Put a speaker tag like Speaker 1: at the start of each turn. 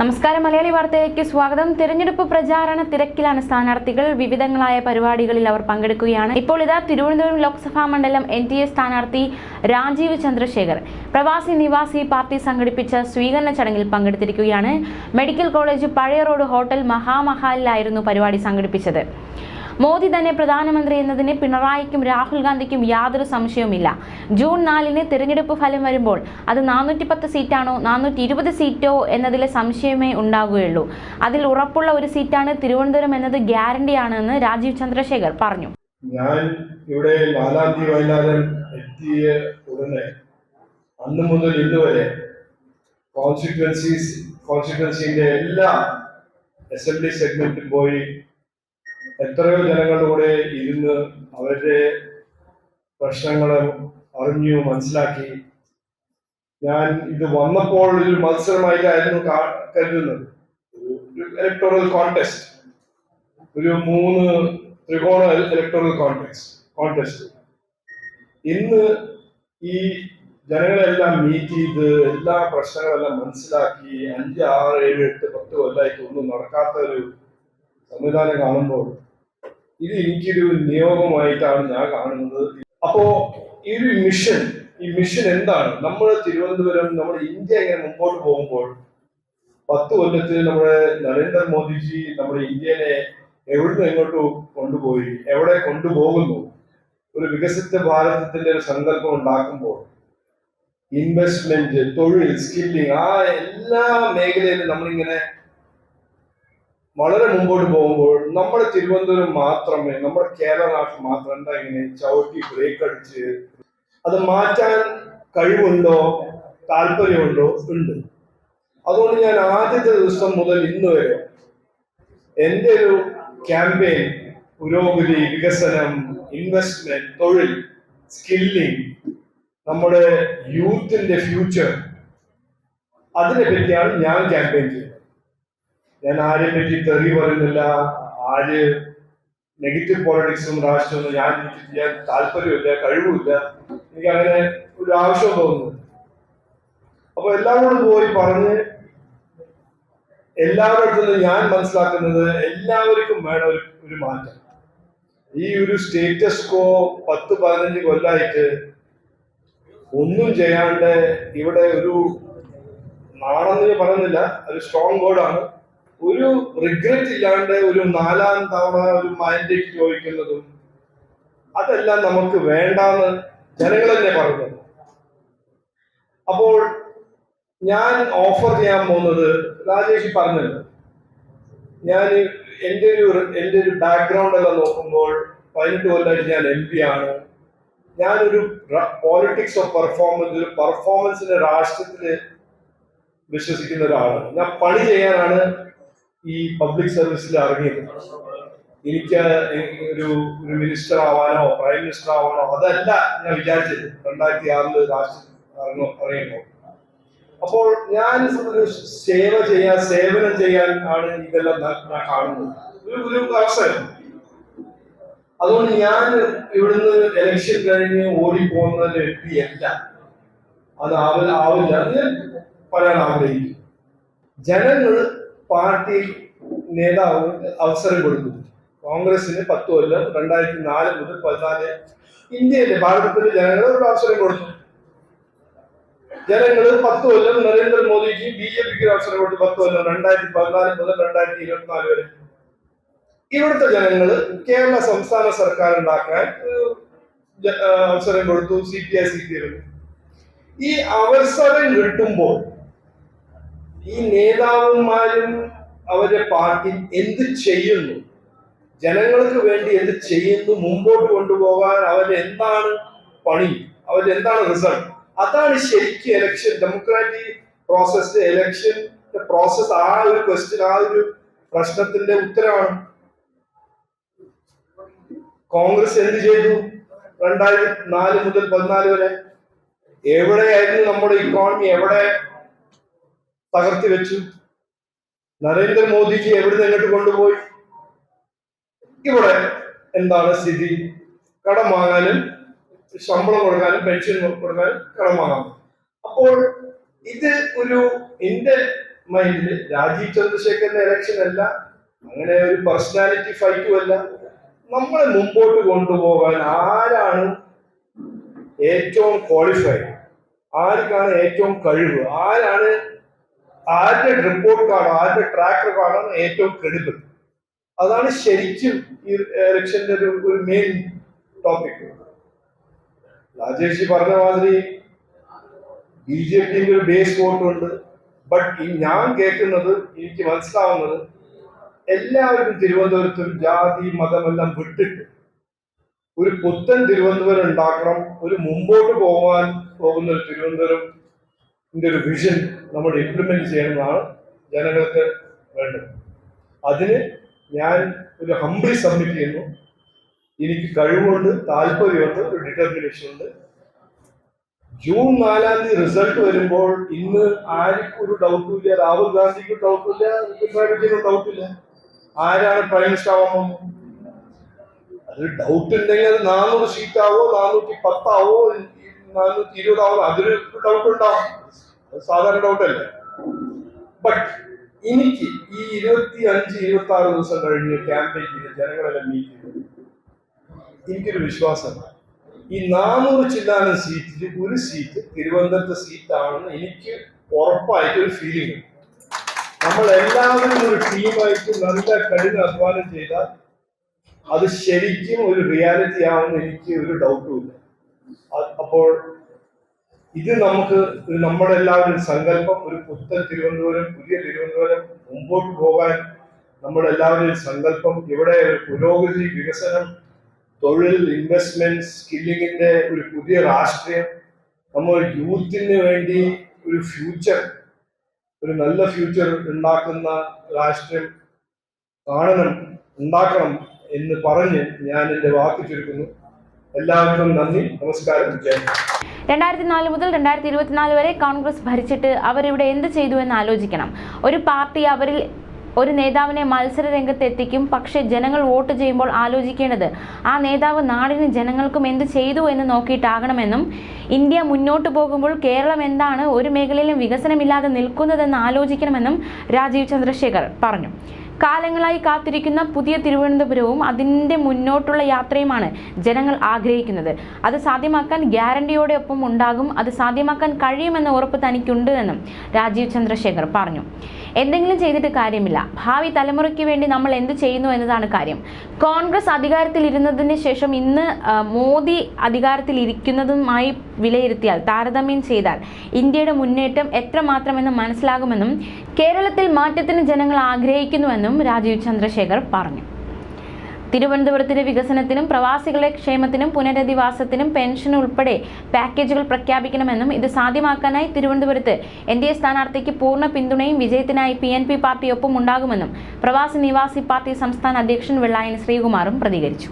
Speaker 1: നമസ്കാരം. മലയാളി വാർത്തയിലേക്ക് സ്വാഗതം. തിരഞ്ഞെടുപ്പ് പ്രചാരണ തിരക്കിലാണ് സ്ഥാനാർത്ഥികൾ. വിവിധങ്ങളായ പരിപാടികളിൽ അവർ പങ്കെടുക്കുകയാണ്. ഇപ്പോൾ ഇതാ തിരുവനന്തപുരം ലോക്സഭാ മണ്ഡലം NDA സ്ഥാനാർത്ഥി രാജീവ് ചന്ദ്രശേഖർ പ്രവാസി നിവാസി പാർട്ടി സംഘടിപ്പിച്ച സ്വീകരണ ചടങ്ങിൽ പങ്കെടുത്തിരിക്കുകയാണ്. മെഡിക്കൽ കോളേജ് പഴയ റോഡ് ഹോട്ടൽ മഹാമഹാലിലായിരുന്നു പരിപാടി സംഘടിപ്പിച്ചത്. മോദി തന്നെ പ്രധാനമന്ത്രി എന്നതിന് പിണറായിക്കും രാഹുൽ ഗാന്ധിക്കും യാതൊരു സംശയവുമില്ല. ജൂൺ 4-ന് തിരഞ്ഞെടുപ്പ് ഫലം വരുമ്പോൾ അത് 410 സീറ്റാണോ 420 സീറ്റോ എന്നതിലെ സംശയമേ ഉണ്ടാകുകയുള്ളൂ. അതിൽ ഉറപ്പുള്ള ഒരു സീറ്റാണ് തിരുവനന്തപുരം എന്നത് ഗ്യാരണ്ടിയാണെന്ന് രാജീവ് ചന്ദ്രശേഖർ പറഞ്ഞു.
Speaker 2: ഞാൻ ഇവിടെ 4-ാം തീയതി വൈകുന്നേരം എത്തിയ ഉടനെ അന്ന് മുതൽ ഇന്ന് വരെ കോൺസ്റ്റിറ്റ്യുവൻസിന്റെ എല്ലാ അസംബ്ലി സെഗ്മെന്റിൽ പോയി എത്രയോ ജനങ്ങളുടെ കൂടെ ഇരുന്ന് അവരുടെ പ്രശ്നങ്ങളെ അറിഞ്ഞു മനസ്സിലാക്കി. ഞാൻ ഇത് വന്നപ്പോൾ ഒരു മത്സരമായിട്ടായിരുന്നു കരുതുന്നത്, ഒരു ഇലക്ടോറൽ കോൺടെസ്റ്റ്, ഒരു 3 ത്രികോണ ഇലക്ടോറൽ കോൺടെസ്റ്റ്. ഇന്ന് ഈ ജനങ്ങളെല്ലാം മീറ്റ് ചെയ്ത് എല്ലാ പ്രശ്നങ്ങളെല്ലാം മനസ്സിലാക്കി 5, 6, 7, 8, 10 കൊല്ലമായിട്ട് ഒന്നും നടക്കാത്ത ഒരു സംവിധാനം കാണുമ്പോൾ ഇത് എനിക്കൊരു നിയോഗമായിട്ടാണ് ഞാൻ കാണുന്നത്. അപ്പോ ഈ മിഷൻ എന്താണ്? നമ്മൾ തിരുവനന്തപുരം, നമ്മുടെ ഇന്ത്യ ഇങ്ങനെ മുമ്പോട്ട് പോകുമ്പോൾ 10 കൊല്ലത്തിൽ നമ്മുടെ നരേന്ദ്രമോദിജി നമ്മുടെ ഇന്ത്യനെ എവിടുന്ന് എങ്ങോട്ട് കൊണ്ടുപോയി, എവിടെ കൊണ്ടുപോകുന്നു, ഒരു വികസിത ഭാരതത്തിന്റെ ഒരു സങ്കല്പം ഉണ്ടാക്കുമ്പോൾ ഇൻവെസ്റ്റ്മെന്റ്, തൊഴിൽ, സ്കില്ലിംഗ്, ആ എല്ലാ മേഖലയിലും നമ്മളിങ്ങനെ വളരെ മുമ്പോട്ട് പോകുമ്പോൾ നമ്മുടെ തിരുവനന്തപുരം മാത്രമേ, നമ്മുടെ കേരള നാട്ടിൽ മാത്രം എന്താ ഇങ്ങനെ ചവിട്ടി ബ്രേക്ക് അടിച്ച് അത് മാറ്റാൻ കഴിവുണ്ടോ, താല്പര്യമുണ്ടോ? ഉണ്ട്. അതുകൊണ്ട് ഞാൻ ആദ്യത്തെ ദിവസം മുതൽ ഇന്ന് വരെ എൻ്റെ ഒരു ക്യാമ്പയിൻ പുരോഗതി, വികസനം, ഇൻവെസ്റ്റ്മെന്റ്, തൊഴിൽ, സ്കില്ലിംഗ്, നമ്മുടെ യൂത്തിന്റെ ഫ്യൂച്ചർ, അതിനെ പറ്റിയാണ് ഞാൻ ക്യാമ്പയിൻ ചെയ്യുന്നത്. ഞാൻ ആരെ പറ്റി തെറി പറയുന്നില്ല, ആര് നെഗറ്റീവ് പോളിറ്റിക്സും രാഷ്ട്രീയവും എനിക്ക് ചെയ്യാൻ താല്പര്യമില്ല, കഴിവുമില്ല. എനിക്ക് അങ്ങനെ ഒരു ആവശ്യം തോന്നുന്നു. അപ്പൊ എല്ലാവരോടും പോയി പറഞ്ഞ് എല്ലാവരുടെ അടുത്തുനിന്ന് ഞാൻ മനസ്സിലാക്കുന്നത് എല്ലാവർക്കും വേണം ഒരു മാറ്റം. ഈ ഒരു സ്റ്റേറ്റസ് കോ 10-15 കൊല്ലമായിട്ട് ഒന്നും ചെയ്യാണ്ട് ഇവിടെ ഒരു നാണെന്ന് പറയുന്നില്ല, ഒരു സ്ട്രോങ് വേർഡാണ്, ഒരു റിഗ്രറ്റ് ഇല്ലാണ്ട് ഒരു 4-ാം തവണ ഒരു മാൻഡേറ്റ് ചോദിക്കുന്നതും അതെല്ലാം നമുക്ക് വേണ്ടാന്ന് ജനങ്ങൾ തന്നെ പറയുന്നത്. അപ്പോൾ ഞാൻ ഓഫർ ചെയ്യാൻ പോകുന്നത്, രാജേഷ് പറഞ്ഞല്ലോ, ഞാൻ എൻ്റെ ഒരു ബാക്ക്ഗ്രൗണ്ട് എല്ലാം നോക്കുമ്പോൾ 18 കൊല്ലമായിട്ട് ഞാൻ MP ആണ്. ഞാനൊരു പോളിറ്റിക്സ് ഓഫ് പെർഫോമൻസ്, ഒരു പെർഫോമൻസിന്റെ രാഷ്ട്രത്തില് വിശ്വസിക്കുന്ന ഒരാളാണ്. ഞാൻ പണി ചെയ്യാനാണ് ഈ പബ്ലിക് സർവീസിൽ ഇറങ്ങിയത്. എനിക്ക് ഒരു മിനിസ്റ്റർ ആവാനോ പ്രൈം മിനിസ്റ്റർ ആവാനോ അതല്ല ഞാൻ വിചാരിച്ചത് 2006 രാഷ്ട്രീയം ഇറങ്ങിയപ്പോൾ. അപ്പോൾ ഞാൻ ഒരു സേവനം ചെയ്യാൻ ആണ് ഇതെല്ലാം ഞാൻ കാണുന്നത്, ഒരു അവസരം. അതുകൊണ്ട് ഞാൻ ഇവിടുന്ന് ഇലക്ഷൻ കഴിഞ്ഞ് ഓടിപ്പോകുന്ന വ്യക്തിയല്ല, അത് ആവില്ല എന്ന് പറയാൻ ആഗ്രഹിക്കും. ജനങ്ങൾ പാർട്ടി നേതാവ് അവസരം കൊടുക്കുന്നു. കോൺഗ്രസിന് 10 കൊല്ലം 2004 മുതൽ 14 ഇന്ത്യയിലെ ഭാരതത്തിലെ ജനങ്ങൾ ഒരു അവസരം കൊടുത്തു. ജനങ്ങൾ 10 കൊല്ലം നരേന്ദ്രമോദിക്ക് BJPക്ക് അവസരം കൊടുത്തു. 10 കൊല്ലം 2014 മുതൽ 2024 വരെ. ഇവിടുത്തെ ജനങ്ങള് കേരള സംസ്ഥാന സർക്കാർ ഉണ്ടാക്കാൻ അവസരം കൊടുത്തു. CPI seat. ഈ അവസരം കിട്ടുമ്പോൾ ഈ നേതാക്കന്മാരും അവരുടെ പാർട്ടി എന്ത് ചെയ്യുന്നു, ജനങ്ങൾക്ക് വേണ്ടി എന്ത് ചെയ്യുന്നു, മുമ്പോട്ട് കൊണ്ടുപോകാൻ അവരെന്താണ് പണി, അവരെന്താണ് റിസൾട്ട്, അതാണ് ശരിക്കും election, democratic process, election process. ആ ഒരു ക്വസ്റ്റ്യൻ, ആ ഒരു പ്രശ്നത്തിന്റെ ഉത്തരമാണ്. കോൺഗ്രസ് എന്ത് ചെയ്തു 2004 മുതൽ 14 വരെ? എവിടെയായിരുന്നു നമ്മുടെ ഇക്കോണമി? എവിടെ തകർത്തി വെച്ചു? നരേന്ദ്രമോദിജി എവിടുന്ന് എങ്ങോട്ട് കൊണ്ടുപോയി? ഇവിടെ എന്താണ് സ്ഥിതി? കടം വാങ്ങാനും ശമ്പളം കൊടുക്കാനും പെൻഷൻ കൊടുക്കാനും കടം വാങ്ങാം. അപ്പോൾ ഇത് ഒരു എന്റെ മൈൻഡില് രാജീവ് ചന്ദ്രശേഖരന്റെ ഇലക്ഷൻ അല്ല, അങ്ങനെ ഒരു പേഴ്സണാലിറ്റി ഫൈറ്റും അല്ല. നമ്മളെ മുമ്പോട്ട് കൊണ്ടുപോകാൻ ആരാണ് ഏറ്റവും ക്വാളിഫൈഡ്, ആർക്കാണ് ഏറ്റവും കഴിവ്, ആരുടെ റിപ്പോർട്ട് കാർഡോ ആരുടെ ട്രാക്ക് റെക്കോർഡാണ് ഏറ്റവും ക്രെഡിബിൾ. അതാണ് ശരിക്കും ഈ ഇലക്ഷന്റെ ഒരു മെയിൻ ടോപ്പിക്. രാജേഷ് പറഞ്ഞ മാതിരി BJPന്റെ ഒരു ബേസ് വോട്ടുണ്ട്. ബട്ട് ഞാൻ കേൾക്കുന്നത്, എനിക്ക് മനസ്സിലാവുന്നത്, എല്ലാവർക്കും തിരുവനന്തപുരത്തും ജാതി മതമെല്ലാം വിട്ടിട്ട് ഒരു പുത്തൻ തിരുവനന്തപുരം ഉണ്ടാക്കണം, ഒരു മുമ്പോട്ട് പോകാൻ പോകുന്ന ഒരു തിരുവനന്തപുരത്തിന്റെ ഒരു വിഷൻ നമ്മൾ ഇംപ്ലിമെന്റ് ചെയ്യണമെന്നാണ് ജനങ്ങൾക്ക് വേണ്ടത്. അതിന് ഞാൻ ഒരു ഹംബ്ലി സബ്മിറ്റ് ചെയ്യുന്നു. എനിക്ക് കഴിവുണ്ട്, താല്പര്യമുണ്ട്, ഒരു ഡിറ്റർമിനേഷൻ ഉണ്ട്. ജൂൺ 4-ാം തീയതി റിസൾട്ട് വരുമ്പോൾ ഇന്ന് ആർക്കും ഒരു ഡൗട്ടും ഇല്ല, രാഹുൽ ഗാന്ധിക്ക് ഡൗട്ടില്ല, പിണറായി വിജയനും ഡൗട്ടില്ല ആരാണ് പ്രൈം മിനിസ്റ്റർ ആവാൻ പോകുന്നത്. അത് ഡൗട്ട് ഉണ്ടെങ്കിൽ അത് 400 സീറ്റാവോ 410 ആവോ 420 ആവോ അതിന് ഡൗട്ട് ഉണ്ടാവും, അത് സാധാരണ ഡൗട്ടല്ലേ. ബട്ട് എനിക്ക് ഈ 25-26 ദിവസം കഴിഞ്ഞ് ക്യാമ്പയിൻ ചെയ്ത് ജനങ്ങളെല്ലാം മീറ്റ് ചെയ്തു. എനിക്കൊരു വിശ്വാസമാണ്, ഈ 400 ചില്ലാനം സീറ്റിൽ ഒരു സീറ്റ് തിരുവനന്തപുരത്തെ സീറ്റാണെന്ന് എനിക്ക് ഉറപ്പായിട്ടൊരു ഫീലിംഗ് ഉണ്ട്. നമ്മൾ എല്ലാവരും ഒരു ടീമായിട്ട് നല്ല കഠിന അധ്വാനം ചെയ്താൽ അത് ശരിക്കും ഒരു റിയാലിറ്റി ആവുമെന്ന് എനിക്ക് ഒരു ഡൗട്ടും ഇല്ല. അപ്പോൾ ഇത് നമുക്ക് നമ്മുടെ എല്ലാവരും സങ്കല്പം, ഒരു പുത്തൻ തിരുവനന്തപുരം, പുതിയ തിരുവനന്തപുരം മുമ്പോട്ട് പോകാൻ നമ്മുടെ എല്ലാവരുടെയും സങ്കല്പം. ഇവിടെ ഒരു പുരോഗതി, വികസനം, തൊഴിൽ, ഇൻവെസ്റ്റ്മെന്റ്, സ്കില്ലിങ്ങിന്റെ ഒരു പുതിയ രാഷ്ട്രീയം, നമ്മൾ യൂത്തിന് വേണ്ടി ഒരു ഫ്യൂച്ചർ, ഒരു നല്ല ഫ്യൂച്ചർ ഉണ്ടാക്കുന്ന രാഷ്ട്രീയം ഉണ്ടാക്കണം എന്ന് പറഞ്ഞ് ഞാൻ എൻ്റെ വാക്ക് ചുരുക്കുന്നു. എല്ലാവർക്കും നന്ദി, നമസ്കാരം.
Speaker 1: 2004 മുതൽ 2024 വരെ കോൺഗ്രസ് ഭരിച്ചിട്ട് അവരിവിടെ എന്ത് ചെയ്തു എന്ന് ആലോചിക്കണം. ഒരു പാർട്ടി അവരിൽ ഒരു നേതാവിനെ മത്സര രംഗത്ത് എത്തിക്കും, പക്ഷേ ജനങ്ങൾ വോട്ട് ചെയ്യുമ്പോൾ ആലോചിക്കേണ്ടത് ആ നേതാവ് നാടിനും ജനങ്ങൾക്കും എന്ത് ചെയ്തു എന്ന് നോക്കിയിട്ടാകണമെന്നും, ഇന്ത്യ മുന്നോട്ട് പോകുമ്പോൾ കേരളം എന്താണ് ഒരു മേഖലയിലും വികസനമില്ലാതെ നിൽക്കുന്നതെന്ന് ആലോചിക്കണമെന്നും രാജീവ് ചന്ദ്രശേഖർ പറഞ്ഞു. കാലങ്ങളായി കാത്തിരിക്കുന്ന പുതിയ തിരുവനന്തപുരവും അതിൻ്റെ മുന്നോട്ടുള്ള യാത്രയുമാണ് ജനങ്ങൾ ആഗ്രഹിക്കുന്നത്. അത് സാധ്യമാക്കാൻ ഗ്യാരണ്ടിയോടെ ഒപ്പം ഉണ്ടാകും. അത് സാധ്യമാക്കാൻ കഴിയുമെന്ന ഉറപ്പ് തനിക്കുണ്ട് എന്നും രാജീവ് ചന്ദ്രശേഖർ പറഞ്ഞു. എന്തെങ്കിലും ചെയ്തിട്ട് കാര്യമില്ല, ഭാവി തലമുറയ്ക്ക് വേണ്ടി നമ്മൾ എന്ത് ചെയ്യുന്നു എന്നതാണ് കാര്യം. കോൺഗ്രസ് അധികാരത്തിലിരുന്നതിന് ശേഷം ഇന്ന് മോദി അധികാരത്തിലിരിക്കുന്നതുമായി വിലയിരുത്തിയാൽ, താരതമ്യം ചെയ്താൽ ഇന്ത്യയുടെ മുന്നേറ്റം എത്രമാത്രമെന്ന് മനസ്സിലാകുമെന്നും കേരളത്തിൽ മാറ്റത്തിന് ജനങ്ങൾ ആഗ്രഹിക്കുന്നുവെന്നും രാജീവ് ചന്ദ്രശേഖർ പറഞ്ഞു. തിരുവനന്തപുരത്തിന്റെ വികസനത്തിനും പ്രവാസികളുടെ ക്ഷേമത്തിനും പുനരധിവാസത്തിനും പെൻഷൻ ഉൾപ്പെടെ പാക്കേജുകൾ പ്രഖ്യാപിക്കണമെന്നും ഇത് സാധ്യമാക്കാനായി തിരുവനന്തപുരത്ത് NDA സ്ഥാനാർത്ഥിക്ക് പൂർണ്ണ പിന്തുണയും വിജയത്തിനായി PNP പാർട്ടിയൊപ്പം ഉണ്ടാകുമെന്നും പ്രവാസി നിവാസി പാർട്ടി സംസ്ഥാന അധ്യക്ഷൻ വെള്ളായണി ശ്രീകുമാറും പ്രതികരിച്ചു.